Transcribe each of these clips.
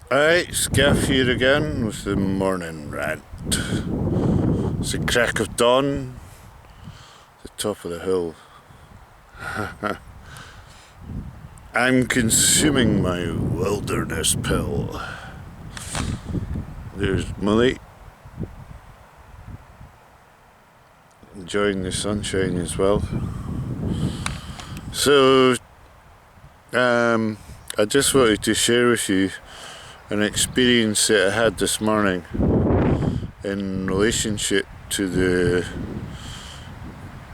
Alright, Scaff here again with the morning rant. It's the crack of dawn, the top of the hill. I'm consuming my wilderness pill. There's Molly, enjoying the sunshine as well. So, I just wanted to share with you an experience that I had this morning in relationship to the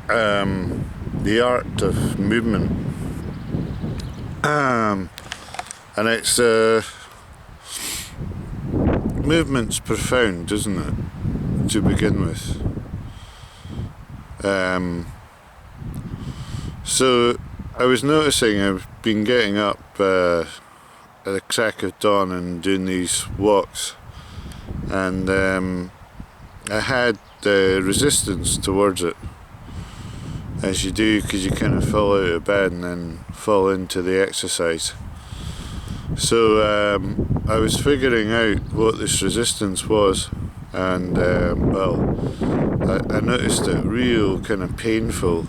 art of movement. And it's movement's profound, isn't it, to begin with. So I was noticing I've been getting up at the crack of dawn and doing these walks, and I had resistance towards it, as you do, because you kind of fall out of bed and then fall into the exercise. So I was figuring out what this resistance was, and I noticed it real kind of painful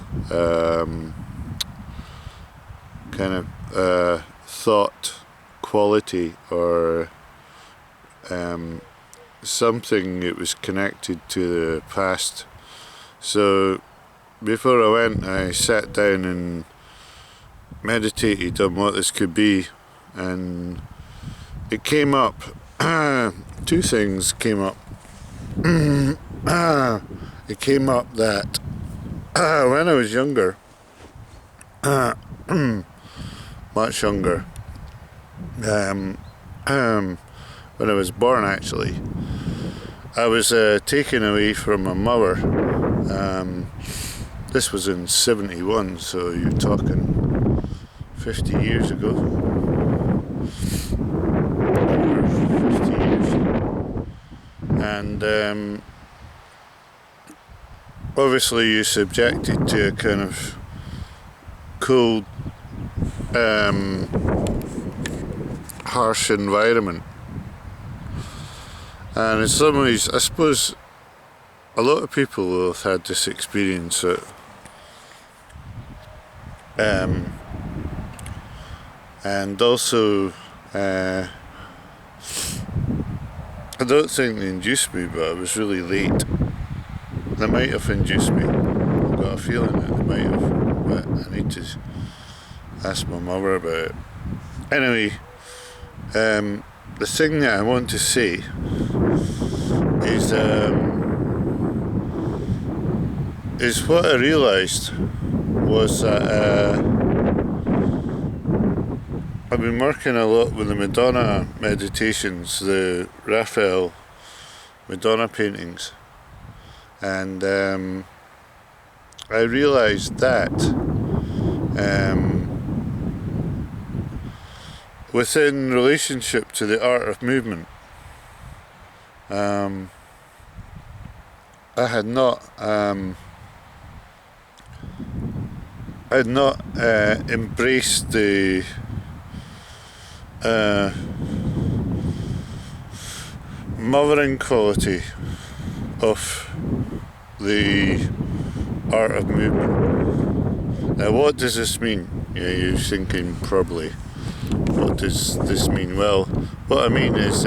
thought quality, or something that was connected to the past. So before I went, I sat down and meditated on what this could be, and it came up. Two things came up. It came up that when I was younger, much younger, when I was born, actually, I was taken away from my mother. This was in 71, so you're talking 50 years ago. Over 50 years. And obviously you're subjected to a kind of cold, harsh environment. And in some ways, I suppose a lot of people will have had this experience that and also I don't think they induced me, but I was really late. They might have induced me. I've got a feeling that they might have, but I need to ask my mother about it. Anyway, the thing that I want to say is what I realised was that I've been working a lot with the Madonna meditations, the Raphael Madonna paintings, and I realised that within relationship to the art of movement, I had not embraced the mothering quality of the art of movement. Now, what does this mean? Yeah, you're thinking probably, what does this mean? Well, what I mean is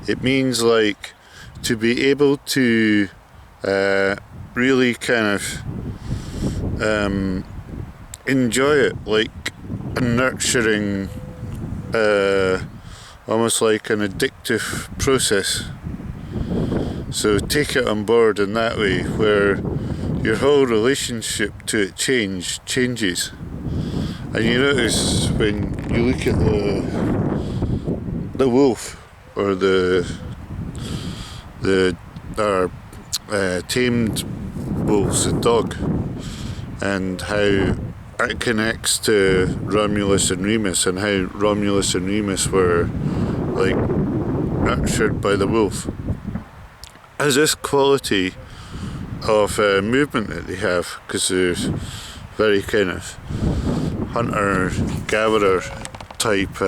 it means like to be able to really kind of enjoy it, like a nurturing, almost like an addictive process. So take it on board in that way, where your whole relationship to it changes. And you notice when you look at the wolf, or tamed wolves, the dog, and how it connects to Romulus and Remus, and how Romulus and Remus were like nurtured by the wolf. As this quality of movement that they have, because there's very kind of hunter-gatherer type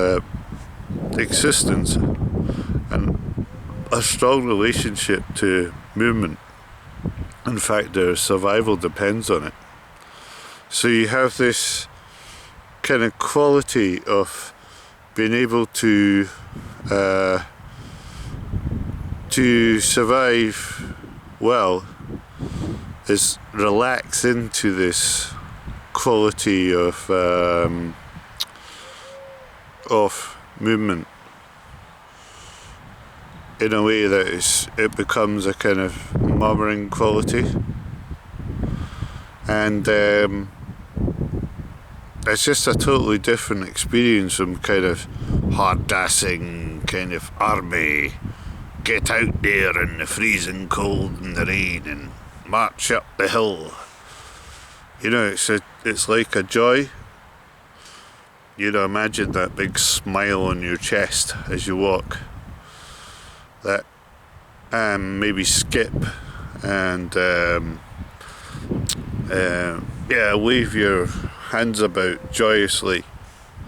existence and a strong relationship to movement. In fact, their survival depends on it. So you have this kind of quality of being able to survive well is relax into this quality of movement in a way that it becomes a kind of mothering quality, and it's just a totally different experience from kind of hard-assing kind of army, get out there in the freezing cold and the rain and march up the hill. You know, it's like a joy. You know, imagine that big smile on your chest as you walk. That maybe skip and wave your hands about joyously.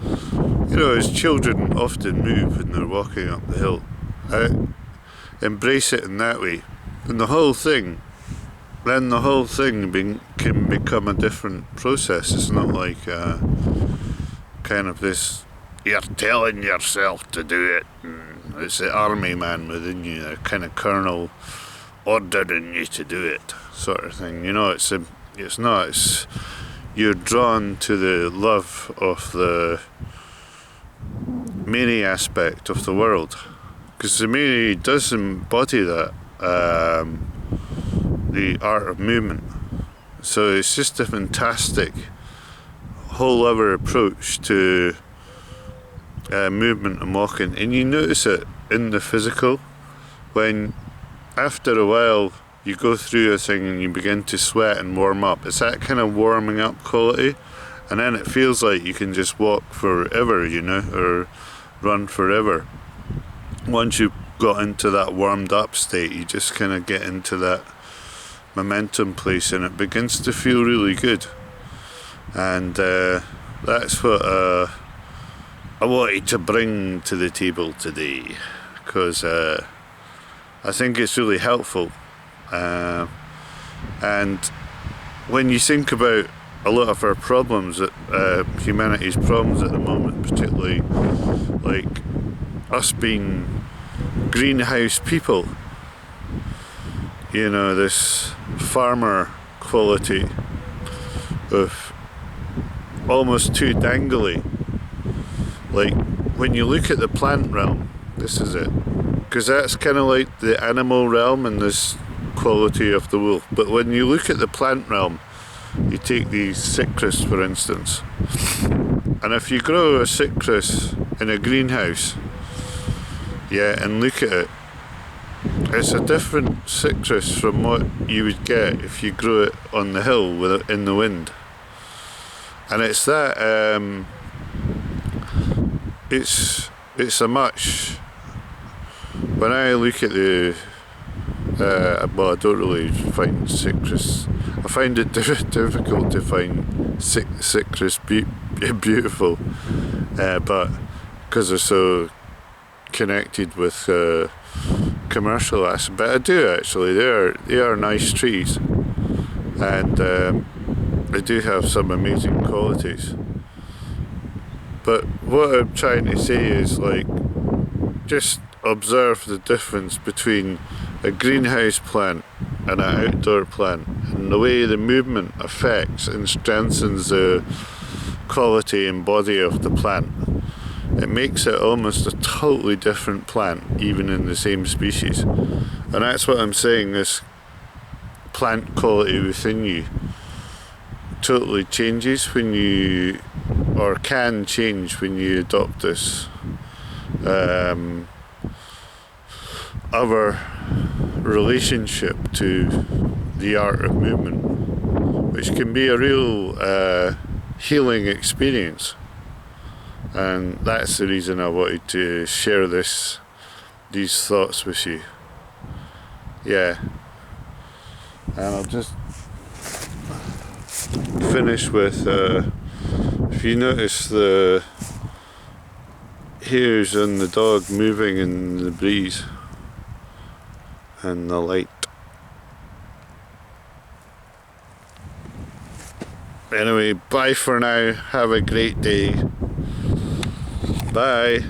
You know, as children often move when they're walking up the hill. Embrace it in that way, and the whole thing can become a different process. It's not like kind of this, you're telling yourself to do it, and it's the army man within you, a kind of colonel ordering you to do it sort of thing. You know, it's not, it's you're drawn to the love of the many aspect of the world, because the many does embody that, the art of movement. So it's just a fantastic whole other approach to movement and walking, and you notice it in the physical when after a while you go through a thing and you begin to sweat and warm up. It's that kind of warming up quality, and then it feels like you can just walk forever, you know, or run forever. Once you've got into that warmed up state, you just kind of get into that momentum place and it begins to feel really good. And that's what I wanted to bring to the table today, because I think it's really helpful. And when you think about a lot of our problems, humanity's problems at the moment, particularly like us being greenhouse people, you know, this farmer quality of almost too dangly. Like when you look at the plant realm, this is it, because that's kind of like the animal realm and this quality of the wolf. But when you look at the plant realm, you take the citrus for instance, and if you grow a citrus in a greenhouse, and look at it, it's a different citrus from what you would get if you grew it on the hill with it in the wind. And it's that it's a much, when I look at the well, I don't really find citrus, I find it difficult to find citrus beautiful, but because they're so connected with commercial aspect. But I do actually, they are nice trees, and they do have some amazing qualities. But what I'm trying to say is, like, just observe the difference between a greenhouse plant and an outdoor plant, and the way the movement affects and strengthens the quality and body of the plant. It makes it almost a totally different plant, even in the same species. And that's what I'm saying, this plant quality within you totally changes when you, or can change when you adopt this other relationship to the art of movement, which can be a real healing experience. And that's the reason I wanted to share these thoughts with you. Yeah. And I'll just finish with, if you notice hairs on the dog moving in the breeze and the light. Anyway, bye for now. Have a great day. Bye.